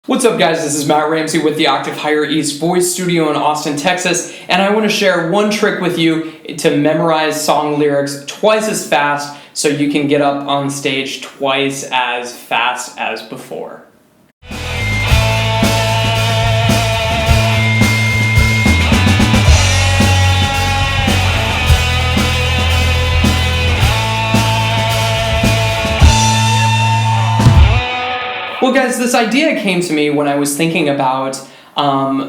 What's up, guys? This is Matt Ramsey with the Octave Higher East Voice Studio in Austin, Texas, and I want to share one trick with you to memorize song lyrics twice as fast so you can get up on stage twice as fast as before. Well, guys, this idea came to me when I was thinking about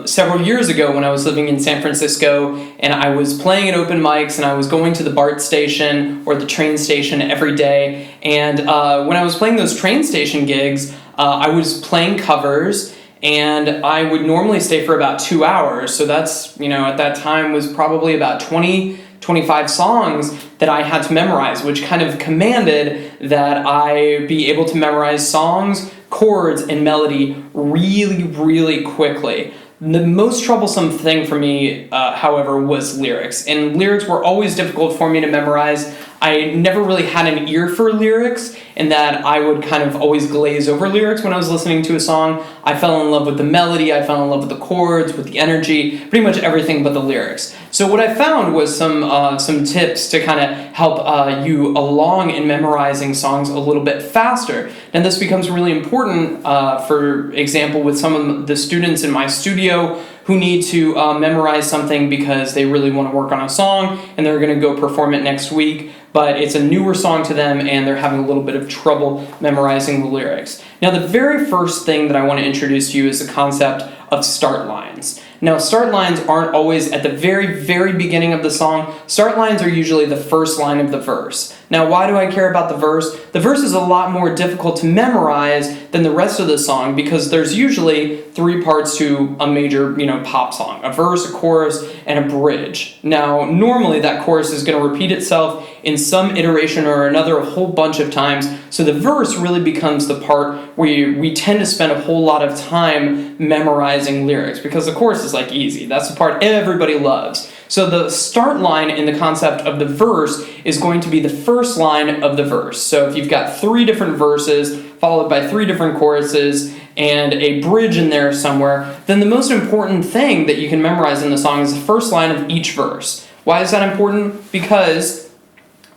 several years ago when I was living in San Francisco and I was playing at open mics and I was going to the BART station or the train station every day. And when I was playing those train station gigs, I was playing covers and I would normally stay for about 2 hours. So that's, at that time was probably about 25 songs that I had to memorize, which kind of commanded that I be able to memorize songs, chords, and melody really, really quickly. The most troublesome thing for me, however, was lyrics. And lyrics were always difficult for me to memorize. I never really had an ear for lyrics, in that I would kind of always glaze over lyrics when I was listening to a song. I fell in love with the melody, I fell in love with the chords, with the energy, pretty much everything but the lyrics. So what I found was some tips to kind of help you along in memorizing songs a little bit faster. And this becomes really important, for example, with some of the students in my studio who need to memorize something because they really want to work on a song and they're going to go perform it next week, but it's a newer song to them and they're having a little bit of trouble memorizing the lyrics. Now, the very first thing that I want to introduce to you is the concept of start lines. Now, start lines aren't always at the very, very beginning of the song. Start lines are usually the first line of the verse. Now, why do I care about the verse? The verse is a lot more difficult to memorize than the rest of the song because there's usually 3 parts to a major, pop song. A verse, a chorus, and a bridge. Now, normally that chorus is going to repeat itself in some iteration or another a whole bunch of times, so the verse really becomes the part where we tend to spend a whole lot of time memorizing lyrics because the chorus is easy. That's the part everybody loves. So the start line in the concept of the verse is going to be the first line of the verse. So if you've got 3 different verses followed by 3 different choruses and a bridge in there somewhere, then the most important thing that you can memorize in the song is the first line of each verse. Why is that important? Because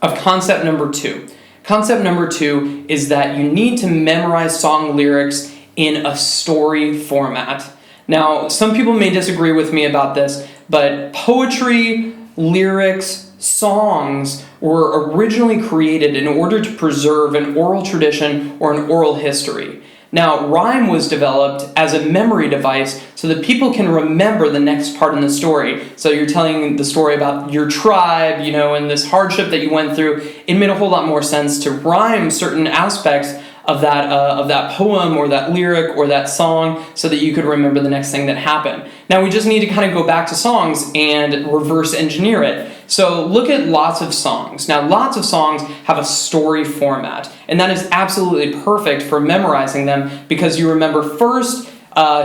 of concept number 2. Concept number 2 is that you need to memorize song lyrics in a story format. Now, some people may disagree with me about this, but poetry, lyrics, songs were originally created in order to preserve an oral tradition or an oral history. Now, rhyme was developed as a memory device so that people can remember the next part in the story. So you're telling the story about your tribe, and this hardship that you went through. It made a whole lot more sense to rhyme certain aspects of that poem or that lyric or that song so that you could remember the next thing that happened. Now we just need to kind of go back to songs and reverse engineer it. So look at lots of songs. Now lots of songs have a story format, and that is absolutely perfect for memorizing them because you remember first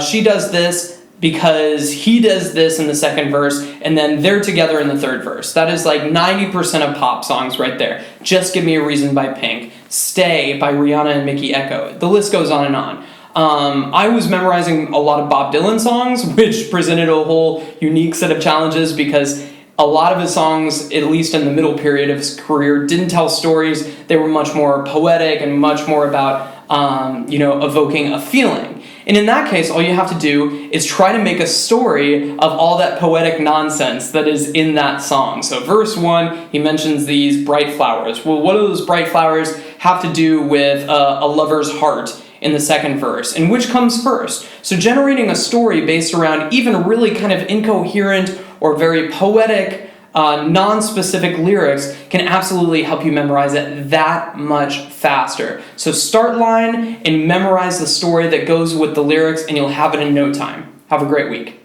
she does this because he does this in the second verse, and then they're together in the third verse. That is 90% of pop songs right there. Just Give Me a Reason by Pink. Stay by Rihanna and Mickey Echo. The list goes on and on. I was memorizing a lot of Bob Dylan songs, which presented a whole unique set of challenges because a lot of his songs, at least in the middle period of his career, didn't tell stories. They were much more poetic and much more about, evoking a feeling. And in that case, all you have to do is try to make a story of all that poetic nonsense that is in that song. So verse 1, he mentions these bright flowers. Well, what do those bright flowers have to do with a lover's heart in the second verse? And which comes first? So generating a story based around even really kind of incoherent or very poetic non-specific lyrics can absolutely help you memorize it that much faster. So start line and memorize the story that goes with the lyrics and you'll have it in no time. Have a great week.